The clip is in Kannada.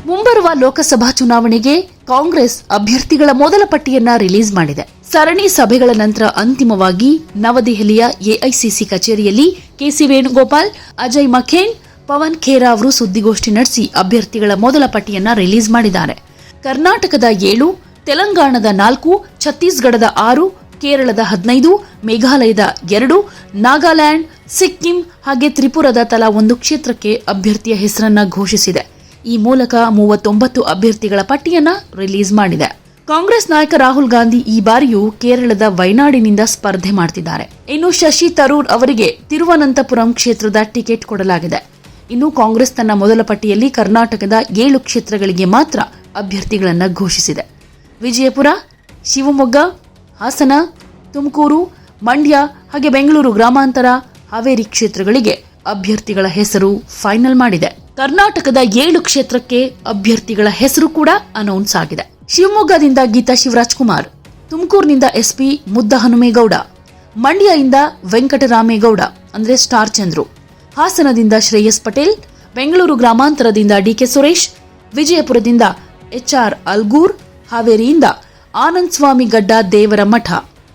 ಮುಂಬರುವ ಲೋಕಸಭಾ ಚುನಾವಣೆಗೆ ಕಾಂಗ್ರೆಸ್ ಅಭ್ಯರ್ಥಿಗಳ ಮೊದಲ ಪಟ್ಟಿಯನ್ನ ರಿಲೀಸ್ ಮಾಡಿದೆ. ಸರಣಿ ಸಭೆಗಳ ನಂತರ ಅಂತಿಮವಾಗಿ ನವದೆಹಲಿಯ ಎಐಸಿಸಿ ಕಚೇರಿಯಲ್ಲಿ ಕೆಸಿ ವೇಣುಗೋಪಾಲ್, ಅಜಯ್ ಮಖೇನ್, ಪವನ್ ಖೇರಾ ಅವರು ಸುದ್ದಿಗೋಷ್ಠಿ ನಡೆಸಿ ಅಭ್ಯರ್ಥಿಗಳ ಮೊದಲ ಪಟ್ಟಿಯನ್ನ ರಿಲೀಸ್ ಮಾಡಿದ್ದಾರೆ. ಕರ್ನಾಟಕದ 7, ತೆಲಂಗಾಣದ 4, ಛತ್ತೀಸ್ಗಢದ 6, ಕೇರಳದ 15, ಮೇಘಾಲಯದ 2, ನಾಗಾಲ್ಯಾಂಡ್, ಸಿಕ್ಕಿಂ ಹಾಗೆ ತ್ರಿಪುರದ ತಲಾ 1 ಕ್ಷೇತ್ರಕ್ಕೆ ಅಭ್ಯರ್ಥಿಯ ಹೆಸರನ್ನ ಘೋಷಿಸಿದೆ. ಈ ಮೂಲಕ 39 ಅಭ್ಯರ್ಥಿಗಳ ಪಟ್ಟಿಯನ್ನ ರಿಲೀಸ್ ಮಾಡಿದೆ. ಕಾಂಗ್ರೆಸ್ ನಾಯಕ ರಾಹುಲ್ ಗಾಂಧಿ ಈ ಬಾರಿಯೂ ಕೇರಳದ ವಯನಾಡಿನಿಂದ ಸ್ಪರ್ಧೆ ಮಾಡ್ತಿದ್ದಾರೆ. ಇನ್ನು ಶಶಿ ತರೂರ್ ಅವರಿಗೆ ತಿರುವನಂತಪುರಂ ಕ್ಷೇತ್ರದ ಟಿಕೆಟ್ ಕೊಡಲಾಗಿದೆ. ಇನ್ನು ಕಾಂಗ್ರೆಸ್ ತನ್ನ ಮೊದಲ ಪಟ್ಟಿಯಲ್ಲಿ ಕರ್ನಾಟಕದ 7 ಕ್ಷೇತ್ರಗಳಿಗೆ ಮಾತ್ರ ಅಭ್ಯರ್ಥಿಗಳನ್ನ ಘೋಷಿಸಿದೆ. ವಿಜಯಪುರ, ಶಿವಮೊಗ್ಗ, ಹಾಸನ, ತುಮಕೂರು, ಮಂಡ್ಯ ಹಾಗೆ ಬೆಂಗಳೂರು ಗ್ರಾಮಾಂತರ, ಹಾವೇರಿ ಕ್ಷೇತ್ರಗಳಿಗೆ ಅಭ್ಯರ್ಥಿಗಳ ಹೆಸರು ಫೈನಲ್ ಮಾಡಿದೆ. ಕರ್ನಾಟಕದ 7 ಕ್ಷೇತ್ರಕ್ಕೆ ಅಭ್ಯರ್ಥಿಗಳ ಹೆಸರು ಕೂಡ ಅನೌನ್ಸ್ ಆಗಿದೆ. ಶಿವಮೊಗ್ಗದಿಂದ ಗೀತಾ ಶಿವರಾಜ್ಕುಮಾರ್, ತುಮಕೂರಿನಿಂದ ಎಸ್ಪಿ ಮುದ್ದಹನುಮೇಗೌಡ, ಮಂಡ್ಯದಿಂದ ವೆಂಕಟರಾಮೇಗೌಡ ಅಂದ್ರೆ ಸ್ಟಾರ್ ಚಂದ್ರು, ಹಾಸನದಿಂದ ಶ್ರೇಯಸ್ ಪಟೇಲ್, ಬೆಂಗಳೂರು ಗ್ರಾಮಾಂತರದಿಂದ ಡಿಕೆ ಸುರೇಶ್, ವಿಜಯಪುರದಿಂದ HR ಅಲ್ಗೂರ್, ಹಾವೇರಿಯಿಂದ ಆನಂದ್ ಸ್ವಾಮಿ ಗಡ್ಡ ದೇವರ ಮಠ,